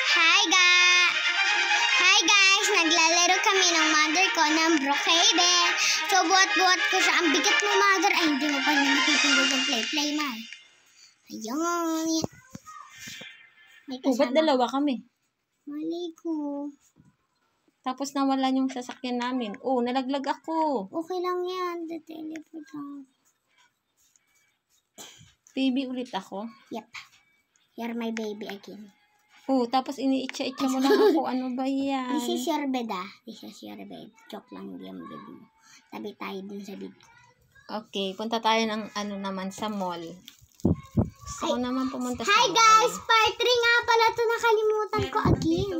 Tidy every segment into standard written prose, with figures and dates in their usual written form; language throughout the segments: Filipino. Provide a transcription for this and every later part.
Hi guys! Naglalaro kami ng mother ko ng brocade. So, buhat-buhat ko siya. Ang bigat mo, mother. Ay, hindi mo pa na natitindog ang play, man. Ayun. May ba't dalawa kami? Mali ko. Tapos nawala yung sasakyan namin. Nalaglag ako. Okay lang yan. The-teleport lang. Baby ulit ako. Yep. You're my baby again. Tapos iniitsa-itsa mo lang ako. Ano ba yan? This is your bed, ah. This is your bed. Joke lang yung bed mo. Tabi tayo dun sa bed. Okay, punta tayo ng naman sa mall. Gusto ko naman pumunta sa Hi mall. guys! Part 3 nga pala ito. Nakalimutan ko again.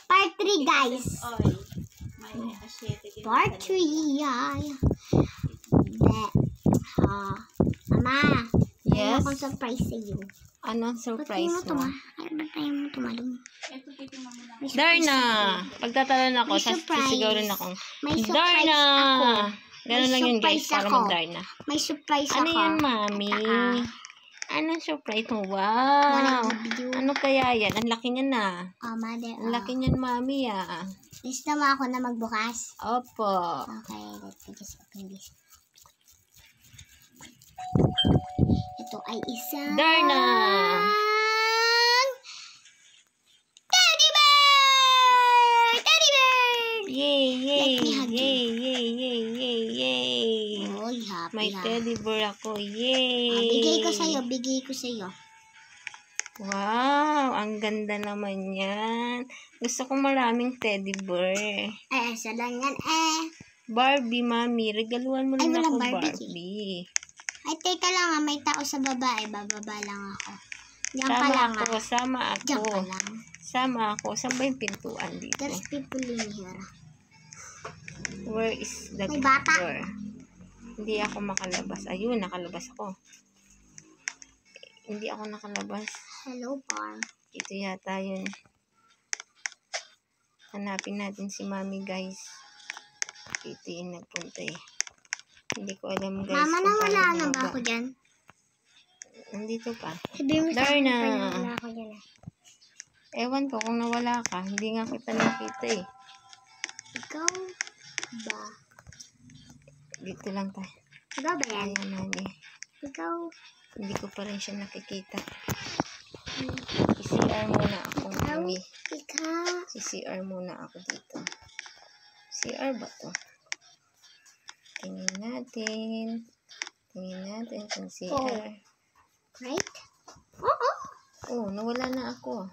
Part 3 guys. Part 3, yeah. Mama. Yes? Meron akong surprise sa iyo. Anong surprise mo? Ba't tayo mo tumalong? Darna! Pagtatalan ako, sisigaw rin ako. May surprise Darna! ako. Ganun lang yun guys, para mag-Darna. May surprise ako. Ano yan, mami? Anong surprise mo? Wow! Ano kaya yan? Ang laki niyan na. Mother. Ang laki niyan, mami ah. Gusto mo ako na magbukas? Opo. Okay, let's just open this. Ito ay isang Darna! Teddy bear! Teddy bear! Yay! Yay! Let me hug you. Yay! Yay! Yay! Yay! Yay! Oy, happy May ha. teddy bear ako. Yay! Bigay ko sa'yo. Wow! Ang ganda naman yan. Gusto ko maraming teddy bear. Isa lang yan Barbie, mami. Regaluhan mo Ay, rin walang ako, Barbie. Barbie. Ay, teka lang may tao sa baba. Bababa lang ako. Diyan ka Sama lang ako. Sama Diyan ako. ka lang. Sama ako. Saan ba yung pintuan dito? There's people in here. Where is the May bata. door? Hindi ako makalabas. Ayun, nakalabas ako. Hindi ako nakalabas. Hello, Bar. Ito yata yun. Hanapin natin si mami, guys. Ito yung nagpunta eh. Hindi ko alam, guys. Mama, kung nawala paano na ba bumaba. ako dyan? Nandito pa. Sabihin mo sa akin Darna. pa nawala ako dyan Ewan ko kung nawala ka. Hindi nga kita nakita eh. Ikaw ba? Dito lang tayo. Ikaw ba yan? Ayan, mami. Ikaw? Hindi ko pa rin siya nakikita. CCR muna ako, mami. Ikaw? CCR muna ako dito. CR ba to? Tingin natin. Tingin natin kung CR. Right? Oo. Nawala na ako.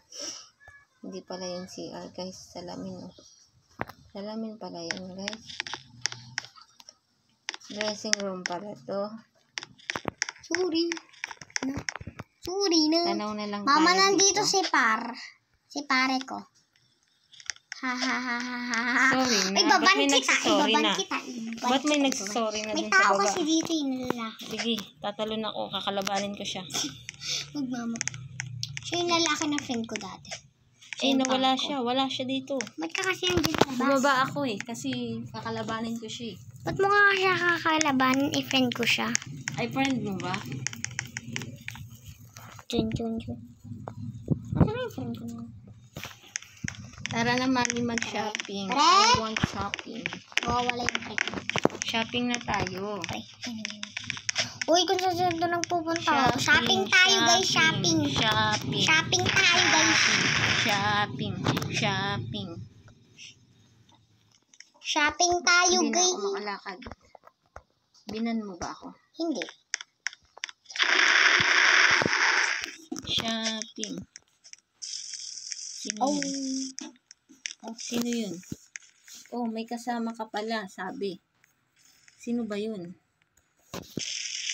Hindi pala yung CR, guys. Salamin, oh. Salamin pala yan, guys. Dressing room pala to. Sorry. Sorry na. Tanaw na lang Mama, tayo nandito dito. si pare ko. Ha ha ha ha ha. Sorry na. Ibaban Ba't may kita. nagsasorry Ibaban na? kita. Ba't may nagsasorry na May dun sa tao baba? kasi dito yung lalaki. Sige, tatalon ako. Kakalabanin ko siya. Magmama. Siya yung lalaki na friend ko dati. Nawala siya. Wala siya dito. Ba't ka kasi yung dito labas? Bumaba ako eh. Kasi kakalabanin ko siya eh. Ba't mo nga siya kakalabanin? I-friend ko siya. Ay, friend mo ba? Jun. Ano yung friend ko na? Tara na, mami, mag-shopping. Pre? I want shopping. Wala yung friend ko. Shopping na tayo. Uy, kung saan doon ang pupunta. Shopping tayo, guys. Shopping. Shopping. Shopping tayo, guys. Shopping. Shopping. Shopping tayo, Hindi na guys. ako makalakad. Binan mo ba ako? Hindi. Shopping. Sino Oh. yun? Sino yun? May kasama ka pala, sabi. Sino ba yun?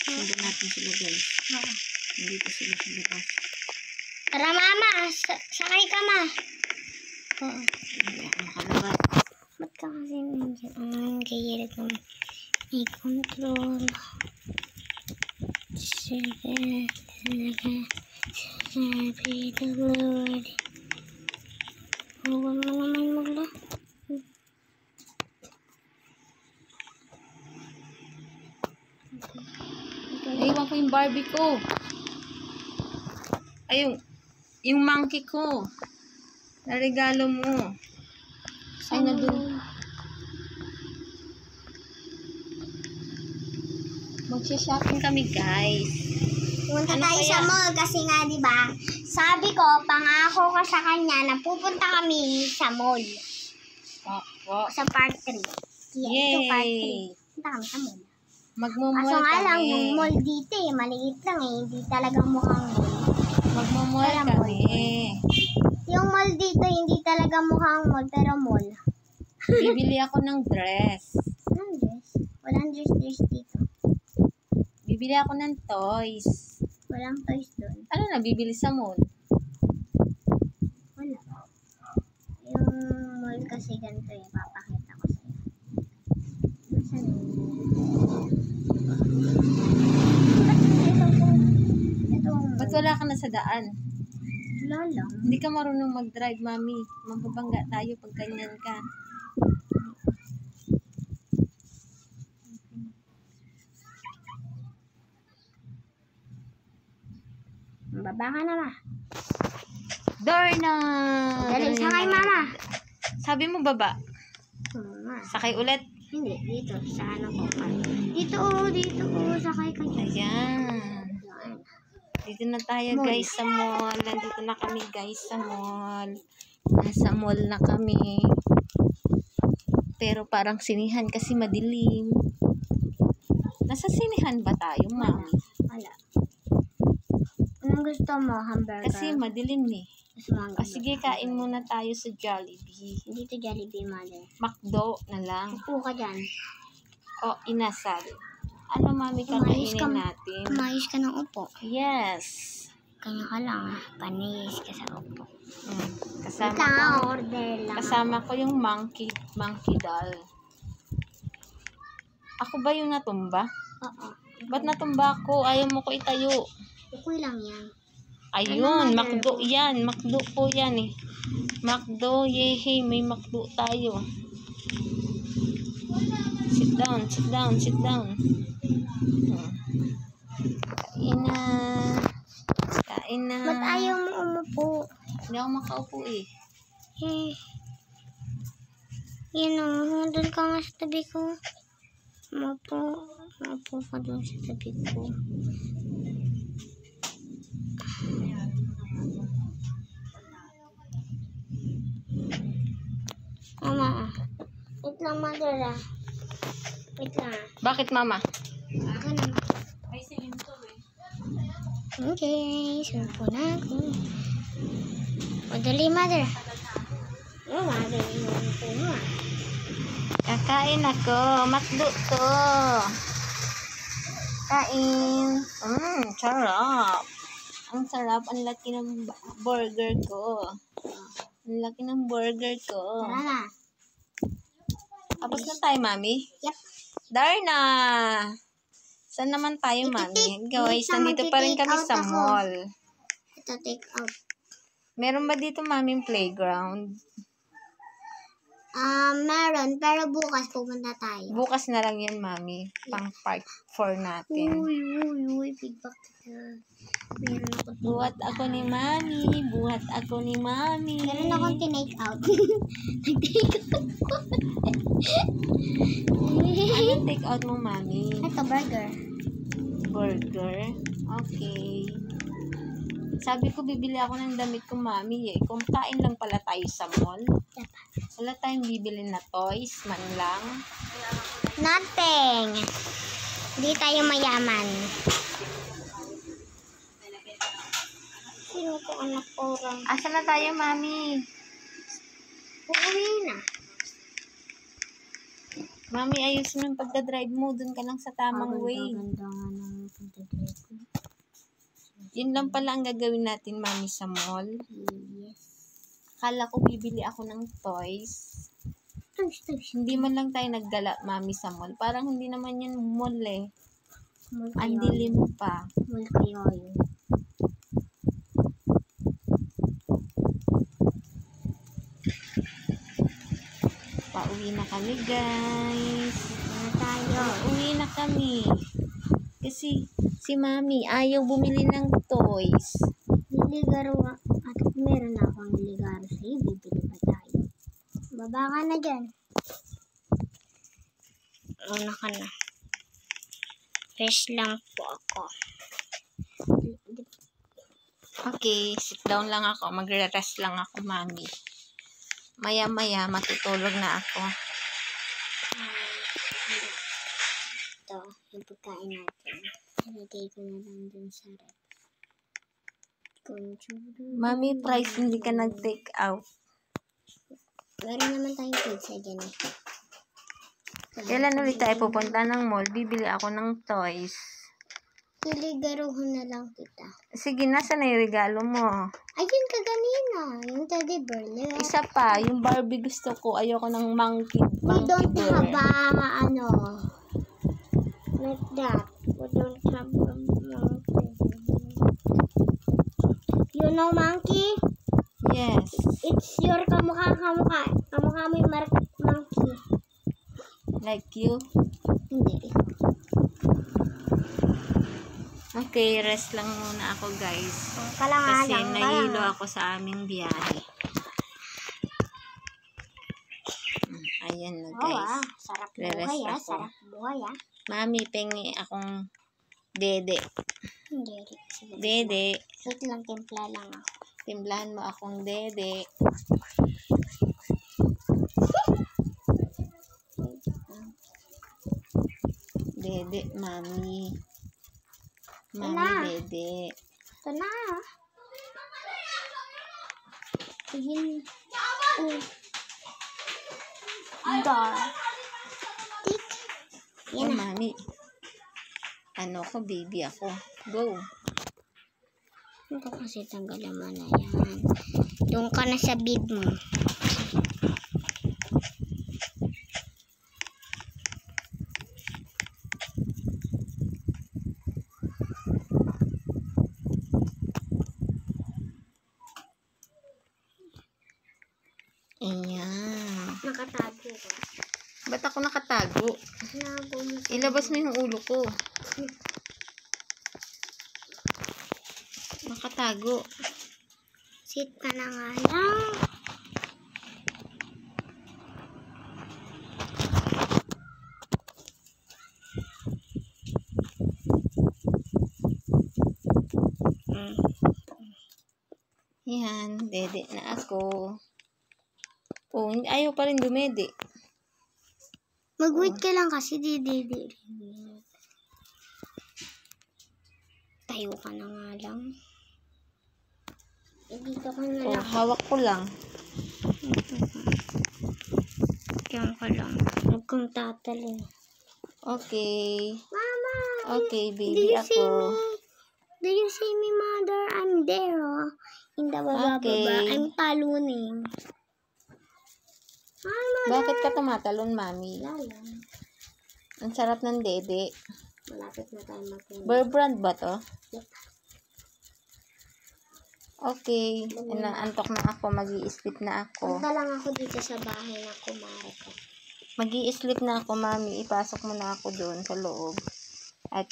Sundan natin sila, guys. Nandito sila sa labas. Tara, mama. Sakay ka, ma. Hindi ako makalabas. Ba't ka kasi nandiyan? Kaya ito. May control. Sige. Sabi the Lord. Huwag mo naman magla. Naiwan ko yung Barbie ko. Ayun. Yung monkey ko. Naregalo mo. Ay, nandun. Magsha-shopping kami, guys. Punta Ano tayo kaya? sa mall kasi nga, di ba? Sabi ko, pangako ko sa kanya na pupunta kami sa mall. Opo. Sa part 3. Ito part 3. Yay! Punta kami sa mall. Magmumol Kaso nga lang, kami. yung mall dito maliit lang hindi talagang mukhang mall. Magmumol Kaya kami. Yung mall dito, hindi talaga mukhang mall, pero mall. Bibili ako ng dress. Anong dress? Walang dress dito. Bibili ako ng toys. Walang toys doon. Ano na bibili sa mall? Wala. Yung mall kasi ganito papakita ko sa'yo. Nasaan ito Ba't wala ka na sa daan? wala lang. Hindi ka marunong mag-drive, mami. Magbabangga tayo pag ganyan ka. Baba ka na, ma. Dorna! Dali, sakay, mama. Sabi mo baba. Ma. Sakay ulit. Hindi, dito. Sa ano ko. Dito, sakay ka dyan. Ayan. Dito na tayo, Mall. guys, sa mall. Nandito na kami, guys, sa mall. Nasa mall na kami. Pero parang sinihan kasi madilim. Nasa sinihan ba tayo, mami? Wala. Anong gusto mo? Hamburger? Kasi madilim eh. Gusto mo hamburger? Sige, kain muna tayo sa Jollibee. Dito Jollibee, mother. McDo na lang. Upo ka dyan. O, inasal. Ano, mami, Umayos ka- kakainin natin? Umayos ka ng upo. Yes. Kanya ka lang, ah. Panayos ka sa upo. Kasama Ika nga, ko. order lang. Kasama ko yung monkey doll. Ako ba yung natumba? Oo. Ba't natumba ako? Ayaw mo ko itayo. Ukoy lang yan. Ayun, Ano, McDo yan. McDo po yan eh. McDo, yehey, may McDo tayo. Sit down, sit down, sit down. Kain na. Kain na. Ba't ayaw mo umupo? Hindi ako makaupo eh. Eh. Yan o, doon ka nga sa tabi ko. Umupo ka doon sa tabi ko. Mama, wait lang, mother, ah. Wait lang. Bakit, mama? Ganun. May silinto eh. Okay, sumpo na ako. Madali, mother. Oh, mother, umupo mo, ah. Kakain ako. McDo to. Kain. Sarap. Ang sarap. Ang laki ng burger ko. Ang laki ng burger ko. Tara na. Tapos na tayo, mami? Yep. Darna! Saan naman tayo, mami? Guys, nandito pa rin kami sa mall. Ito, take out. Meron ba dito, mami, playground? Meron, pero bukas pupunta tayo. Bukas na lang yan, mami. Pang part 4 natin. Uy, feedback na. Meron ako. Buhat ako ni mami. Buhat ako ni mami. Meron akong tinake out. Nag-take out ko. Anong take out mo, mami? Ito, burger. Burger? Okay. Sabi ko, bibili ako ng damit ko, mami, eh. Kumakain lang pala tayo sa mall. Wala tayong bibili na toys, man lang. Nothing. Hindi tayo mayaman. Sino ko anak ko lang? Asa na tayo, mami? Uuwi na. Mami, ayusin yung pagdadrive mo. Doon ka lang sa tamang way. Ganda nga ng pagdadrive ko. Yun lang pala ang gagawin natin, mami, sa mall. Yes. Akala ko bibili ako ng toys. Toys. Hindi man lang tayo naggala, mami, sa mall. Parang hindi naman yan mall, eh. Mall Ang kayo. dilim pa. Mall kayo yun. Pauwi na kami, guys. Ano tayo? Pauwi na kami. Kasi si mami ayaw bumili ng toys. Hindi garo at Meron na akong ligaro sa'yo. Bibili pa tayo. Baba ka na dyan. Una ka na. Fresh lang po ako. Okay, sit down lang ako. Magre-rest lang ako, mami. Maya-maya, matutulog na ako. Ito, yung pagkain natin. Ilagay ko na lang dun sa rep. Mami, price hindi ka nag-take out. Meron naman tayong pizza dyan eh. Kailan ulit tayo pupunta ng mall? Bibili ako ng toys. Iligaruhan na lang kita. Sige, nasa na yung regalo mo? Ayun ka ganina. Yung teddy bear. Isa pa, yung Barbie gusto ko. Ayoko ng monkey. We don't bear. have like that. We don't have a monkey. You know monkey? Yes. It's your kamukha. Kamukha mo yung monkey. Like you? Hindi. Okay, rest lang muna ako, guys. Kalanga Kasi lang. nahilo ako sa aming biyahe. Ayan na, guys. Sarap Re-rest buhay ako. Sarap buhay Mami, pengi akong dede. Hindi. Sige. Dede. Wait lang, timpla lang ako. Timplahan mo akong dede. Dede, mami. Mami, Wala. dede. Ito na. Ayun. Dar. Tik. Oh, Yan na. mami. Ano ko, baby ako. Go. Ito kasi tanggalan mo na yan. Doon ka na sa bib mo. Ayan. Nakatago ko. Ba't ako nakatago? Nago mo. Ilabas mo yung ulo ko. Nakatago. Sit ka na nga lang. Yan, dede na ako. Oh, ayaw pa rin dumede. Mag-wait ka lang kasi didi. Tayo ka na nga lang. Dito ka na Oh, lang. hawak ko lang. Diyan ka lang. Huwag kang tatalon. Okay. Mama! Okay, Do baby you see ako. me? Do you see me, mother? I'm there, oh. In the baba. Okay. I'm taluning. Mama! Bakit ka tumatalon, mami? Lala. Ang sarap ng dede. Malapit na tayo mag-end. Bear brand ba to? Yep. Okay. Naantok na ako. Mag-i-sleep na ako. Punta lang ako dito sa bahay na kumare ko. Mag-i-sleep na ako, mami. Ipasok mo na ako doon sa loob. At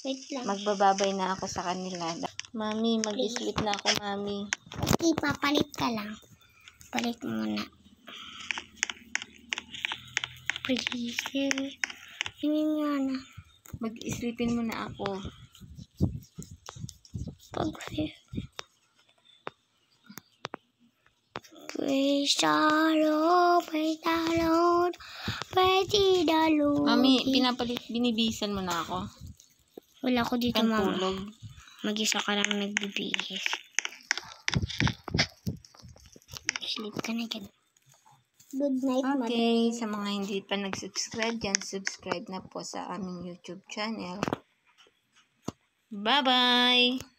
Wait lang. magbababay na ako sa kanila. Mami, mag-i-sleep na ako, mami. Okay, papalit ka lang. Palit muna. Please. Yun nga na. Mag-i-sleepin mo na ako. Praise the Lord, praise the Lord, praise the Lord. Mami, binibisan mo na ako. Wala ko dito, mama. Pantulog. Mag-isa ka lang nagbibihis. Sleep ka na dyan. Good night, mother. Okay, sa mga hindi pa nag-subscribe dyan, subscribe na po sa aming YouTube channel. Bye-bye!